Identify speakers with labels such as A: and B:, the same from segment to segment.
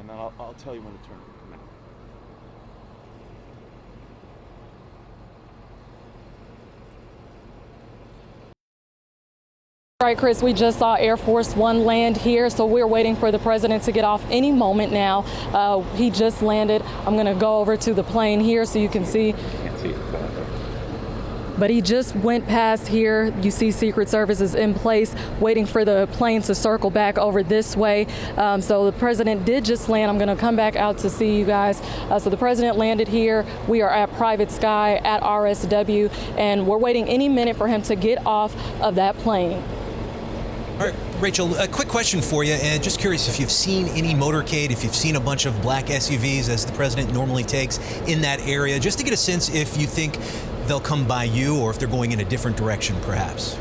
A: and then I'll tell you when to turn it. Come out.
B: All right, Chris, we just saw Air Force One land here, so we're waiting for the president to get off any moment now. He just landed. I'm going to go over to the plane here so you can see.
A: Can't see it.
B: But he just went past here. You see Secret Service is in place, waiting for the plane to circle back over this way. So the president did just land. I'm going to come back out to see you guys. So the president landed here. We are at Private Sky at RSW, and we're waiting any minute for him to get off of that plane.
C: All right, Rachel, a quick question for you, and just curious if you've seen any motorcade, if you've seen a bunch of black SUVs as the president normally takes in that area, just to get a sense if you think they'll come by you or if they're going in a different direction, perhaps.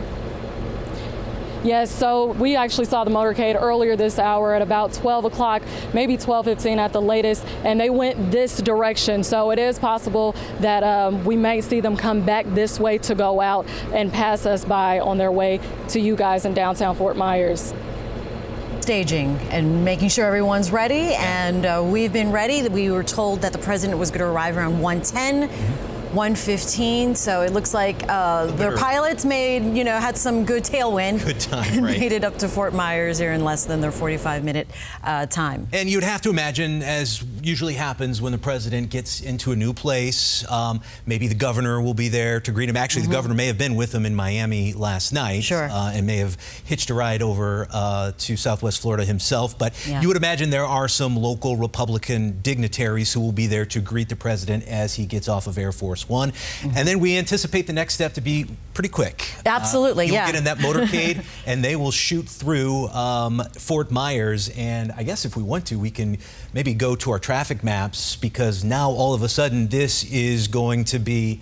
B: Yes, so we actually saw the motorcade earlier this hour at about 12 o'clock, maybe 12:15 at the latest, and they went this direction. So it is possible that we may see them come back this way to go out and pass us by on their way to you guys in downtown Fort Myers.
D: Staging and making sure everyone's ready, and we've been ready. We were told that the president was going to arrive around 1:10. 1:15, so it looks like their pilots had some good tailwind.
C: Good time,
D: and
C: right.
D: made it up to Fort Myers here in less than their 45-minute time.
C: And you'd have to imagine, as usually happens when the president gets into a new place, maybe the governor will be there to greet him. Actually, the governor may have been with him in Miami last night.
D: Sure.
C: And may have hitched a ride over to Southwest Florida himself. But you would imagine there are some local Republican dignitaries who will be there to greet the president as he gets off of Air Force One. And then we anticipate the next step to be pretty quick.
D: Absolutely,
C: You'll get in that motorcade and they will shoot through Fort Myers. And I guess if we want to, we can maybe go to our traffic maps, because now all of a sudden this is going to be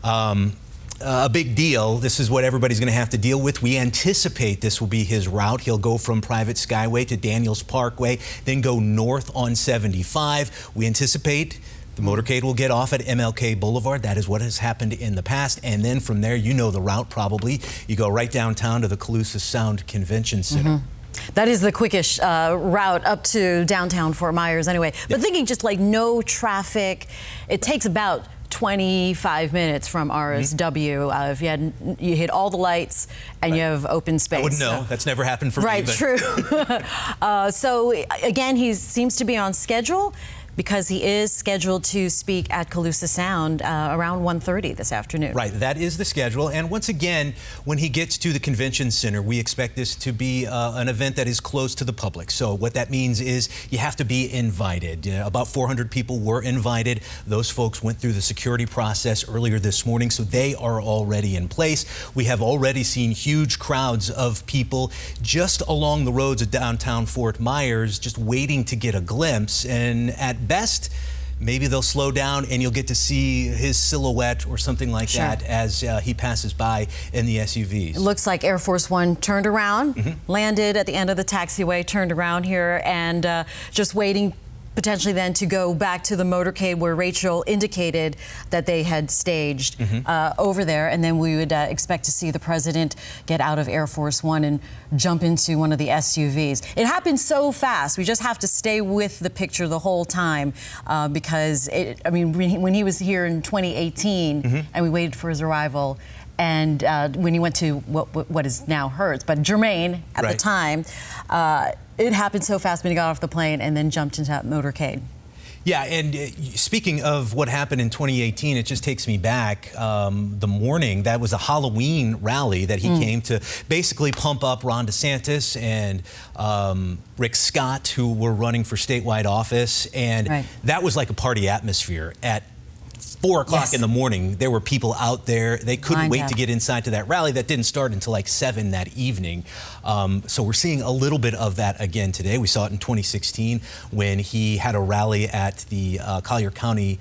C: a big deal. This is what everybody's going to have to deal with. We anticipate this will be his route. He'll go from Private Skyway to Daniels Parkway, then go north on 75. We anticipate the motorcade will get off at MLK Boulevard. That is what has happened in the past. And then from there, you know the route probably. You go right downtown to the Caloosa Sound Convention Center.
D: That is the quickest route up to downtown Fort Myers anyway. But thinking just like no traffic, it takes about 25 minutes from RSW. If you hit all the lights and you have open space.
C: I wouldn't know. That's never happened for me.
D: Right, true. So again, he seems to be on schedule, because he is scheduled to speak at Caloosa Sound around 1:30 this afternoon.
C: Right, that is the schedule. And once again, when he gets to the convention center, we expect this to be an event that is closed to the public. So what that means is you have to be invited. About 400 people were invited. Those folks went through the security process earlier this morning, so they are already in place. We have already seen huge crowds of people just along the roads of downtown Fort Myers, just waiting to get a glimpse. And at best, maybe they'll slow down and you'll get to see his silhouette or something like that as he passes by in the SUVs.
D: It looks like Air Force One turned around, landed at the end of the taxiway, turned around here, and just waiting potentially then to go back to the motorcade where Rachel indicated that they had staged over there. And then we would expect to see the president get out of Air Force One and jump into one of the SUVs. It happened so fast. We just have to stay with the picture the whole time because, when he was here in 2018 and we waited for his arrival, and when he went to what is now Hertz, but Germain at the time, it happened so fast when he got off the plane and then jumped into that motorcade.
C: Yeah, and speaking of what happened in 2018, it just takes me back. The morning, that was a Halloween rally that he came to basically pump up Ron DeSantis and Rick Scott, who were running for statewide office. And that was like a party atmosphere. At 4 o'clock in the morning, there were people out there. They couldn't wait to get inside to that rally that didn't start until like 7 that evening. So we're seeing a little bit of that again today. We saw it in 2016 when he had a rally at the Collier County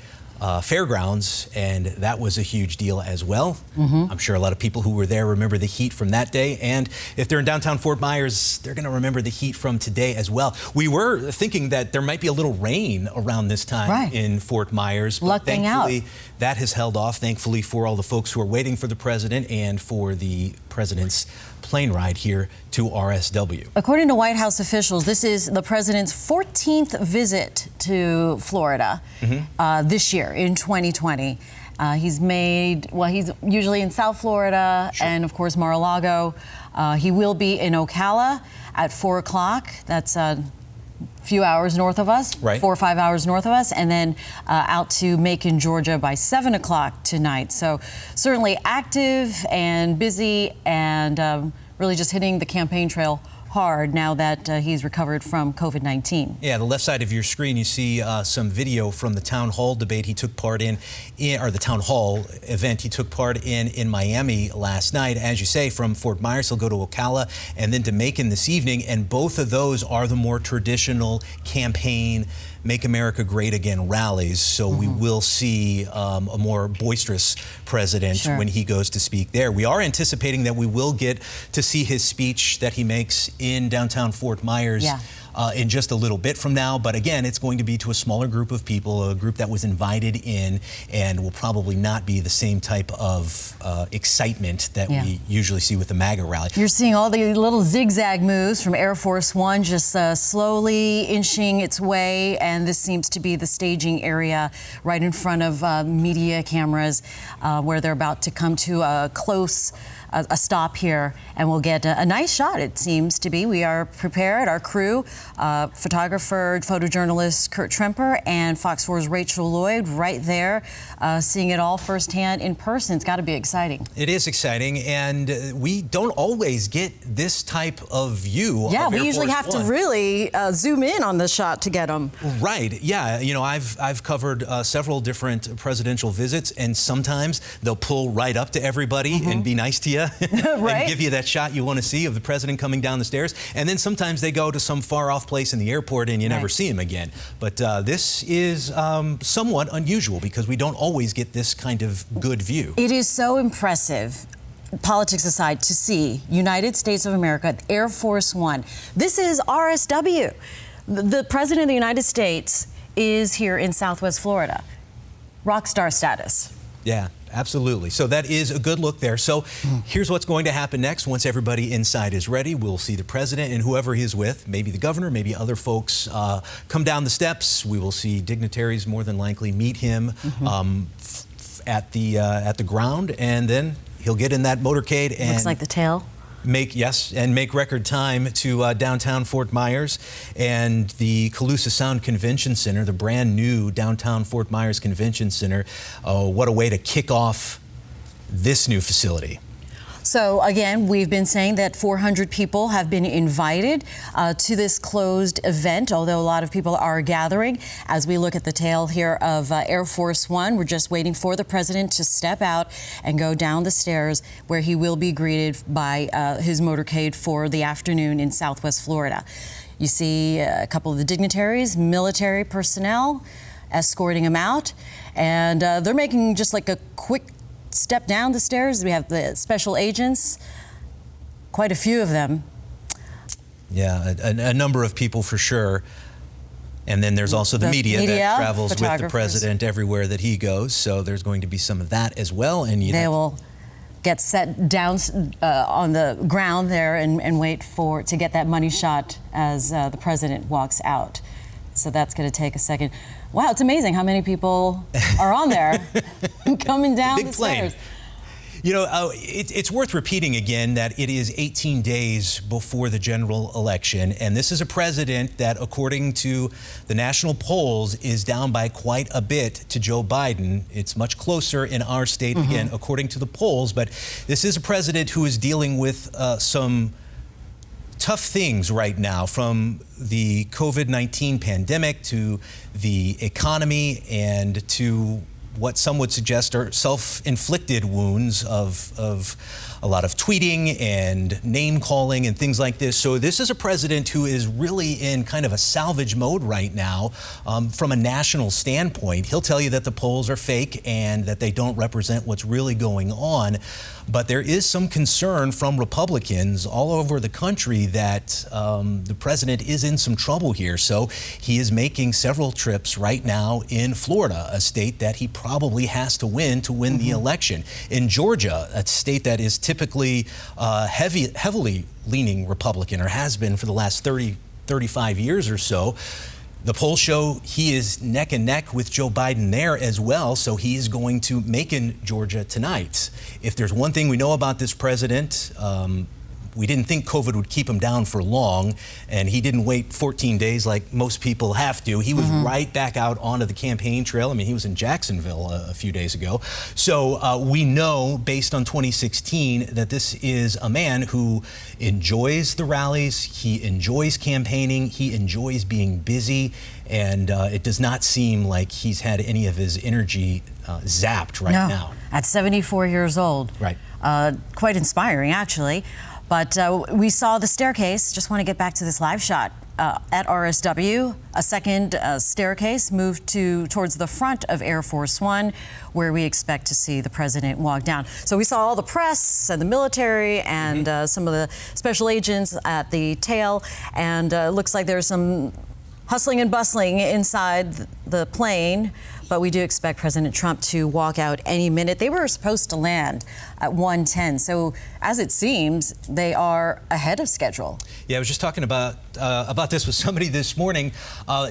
C: Fairgrounds, and that was a huge deal as well. I'm sure a lot of people who were there remember the heat from that day, and if they're in downtown Fort Myers, they're going to remember the heat from today as well. We were thinking that there might be a little rain around this time in Fort Myers, but thankfully that has held off, thankfully for all the folks who are waiting for the president and for the president's plane ride here to RSW.
D: According to White House officials, this is the president's 14th visit to Florida this year in 2020. He's usually in South Florida and, of course, Mar-a-Lago. He will be in Ocala at 4 o'clock. That's a few hours north of us,
C: right.
D: 4 or 5 hours north of us, and then out to Macon, Georgia by 7 o'clock tonight. So certainly active and busy and really just hitting the campaign trail hard now that he's recovered from COVID-19.
C: Yeah, the left side of your screen, you see some video from the town hall debate he took part in, or the town hall event he took part in Miami last night. As you say, from Fort Myers, he'll go to Ocala and then to Macon this evening. And both of those are the more traditional campaign Make America Great Again rallies. So we will see a more boisterous president when he goes to speak there. We are anticipating that we will get to see his speech that he makes in downtown Fort Myers in just a little bit from now. But again, it's going to be to a smaller group of people, a group that was invited in, and will probably not be the same type of excitement that we usually see with the MAGA rally.
D: You're seeing all the little zigzag moves from Air Force One just slowly inching its way, and this seems to be the staging area right in front of media cameras where they're about to come to a close a stop here, and we'll get a nice shot, it seems to be. We are prepared, our crew, photographer, photojournalist Kurt Tremper, and Fox 4's Rachel Lloyd right there, seeing it all firsthand in person. It's got to be exciting.
C: It is exciting, and we don't always get this type of view of Air
D: we usually
C: Force
D: have
C: One.
D: to really zoom in on the shot to get them.
C: Right, yeah. You know, I've covered several different presidential visits, and sometimes they'll pull right up to everybody and be nice to you. And give you that shot you want to see of the president coming down the stairs. And then sometimes they go to some far off place in the airport and you never see him again. But this is somewhat unusual because we don't always get this kind of good view.
D: It is so impressive, politics aside, to see United States of America, Air Force One. This is RSW. The President of the United States is here in Southwest Florida. Rock star status.
C: Yeah, absolutely. So that is a good look there. So here's what's going to happen next. Once everybody inside is ready, we'll see the president and whoever he is with, maybe the governor, maybe other folks, come down the steps. We will see dignitaries more than likely meet him at the ground, and then he'll get in that motorcade and
D: looks like the tail.
C: Make record time to downtown Fort Myers and the Caloosa Sound Convention Center, the brand new downtown Fort Myers Convention Center. What a way to kick off this new facility.
D: So again, we've been saying that 400 people have been invited to this closed event, although a lot of people are gathering. As we look at the tail here of Air Force One, we're just waiting for the president to step out and go down the stairs where he will be greeted by his motorcade for the afternoon in Southwest Florida. You see a couple of the dignitaries, military personnel escorting him out, and they're making just like a quick step down the stairs. We have the special agents, quite a few of them. Yeah,
C: a number of people for sure. And then there's also the media that travels with the president everywhere that he goes. So there's going to be some of that as well. And
D: they will get set down on the ground there and wait to get that money shot as the president walks out. So that's going to take a second. Wow, it's amazing how many people are on there coming down the stairs.
C: You know, it's worth repeating again that it is 18 days before the general election, and this is a president that, according to the national polls, is down by quite a bit to Joe Biden. It's much closer in our state, again, according to the polls, but this is a president who is dealing with some tough things right now, from the COVID-19 pandemic to the economy and to what some would suggest are self-inflicted wounds of a lot of tweeting and name-calling and things like this. So this is a president who is really in kind of a salvage mode right now from a national standpoint. He'll tell you that the polls are fake and that they don't represent what's really going on. But there is some concern from Republicans all over the country that the president is in some trouble here. So he is making several trips right now in Florida, a state that he probably probably has to win the election. In Georgia, a state that is typically heavily leaning Republican, or has been for the last 35 years or so, the polls show he is neck and neck with Joe Biden there as well, so he's going to make in Georgia tonight. If there's one thing we know about this president, we didn't think COVID would keep him down for long, and he didn't wait 14 days like most people have to. He was right back out onto the campaign trail. I mean, he was in Jacksonville a few days ago. So we know, based on 2016, that this is a man who enjoys the rallies, he enjoys campaigning, he enjoys being busy, and it does not seem like he's had any of his energy zapped right now.
D: At 74 years old.
C: Right.
D: Quite inspiring, actually. But we saw the staircase. Just want to get back to this live shot at RSW. A second staircase moved towards the front of Air Force One, where we expect to see the president walk down. So we saw all the press and the military and some of the special agents at the tail, and looks like there's some hustling and bustling inside the plane. But we do expect President Trump to walk out any minute. They were supposed to land at 1:10, so as it seems, they are ahead of schedule.
C: Yeah, I was just talking about this with somebody this morning.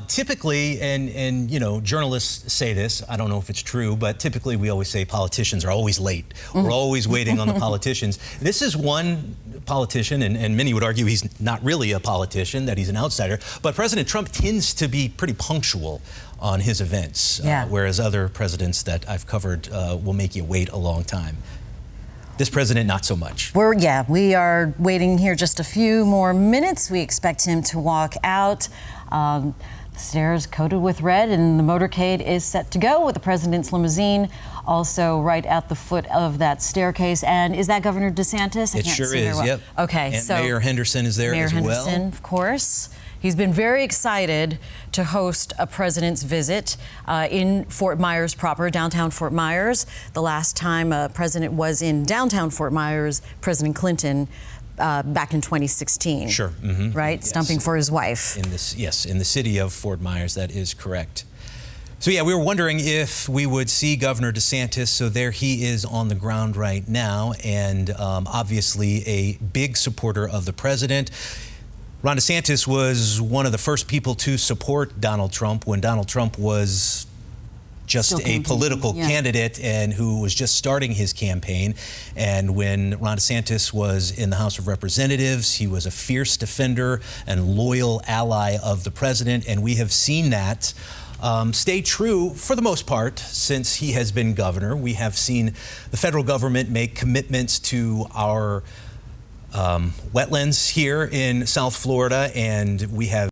C: Typically, and you know, journalists say this, I don't know if it's true, but typically we always say politicians are always late. We're always waiting on the politicians. This is one politician, and many would argue he's not really a politician, that he's an outsider, but President Trump tends to be pretty punctual on his events, whereas other presidents that I've covered will make you wait a long time. This president, not so much.
D: We are waiting here just a few more minutes. We expect him to walk out. The stairs coated with red, and the motorcade is set to go with the president's limousine also right at the foot of that staircase. And is that Governor DeSantis?
C: It sure is, yep.
D: Okay,
C: and
D: so
C: Mayor Henderson is there as well.
D: Mayor Henderson, of course. He's been very excited to host a president's visit in Fort Myers proper, downtown Fort Myers. The last time a president was in downtown Fort Myers, President Clinton, back in 2016.
C: Sure.
D: Right? Yes. Stumping for his wife.
C: In the city of Fort Myers, that is correct. So yeah, we were wondering if we would see Governor DeSantis. So there he is on the ground right now, and obviously a big supporter of the president. Ron DeSantis was one of the first people to support Donald Trump when Donald Trump was just a political candidate and who was just starting his campaign. And when Ron DeSantis was in the House of Representatives, he was a fierce defender and loyal ally of the president. And we have seen that stay true for the most part since he has been governor. We have seen the federal government make commitments to our wetlands here in South Florida, and we have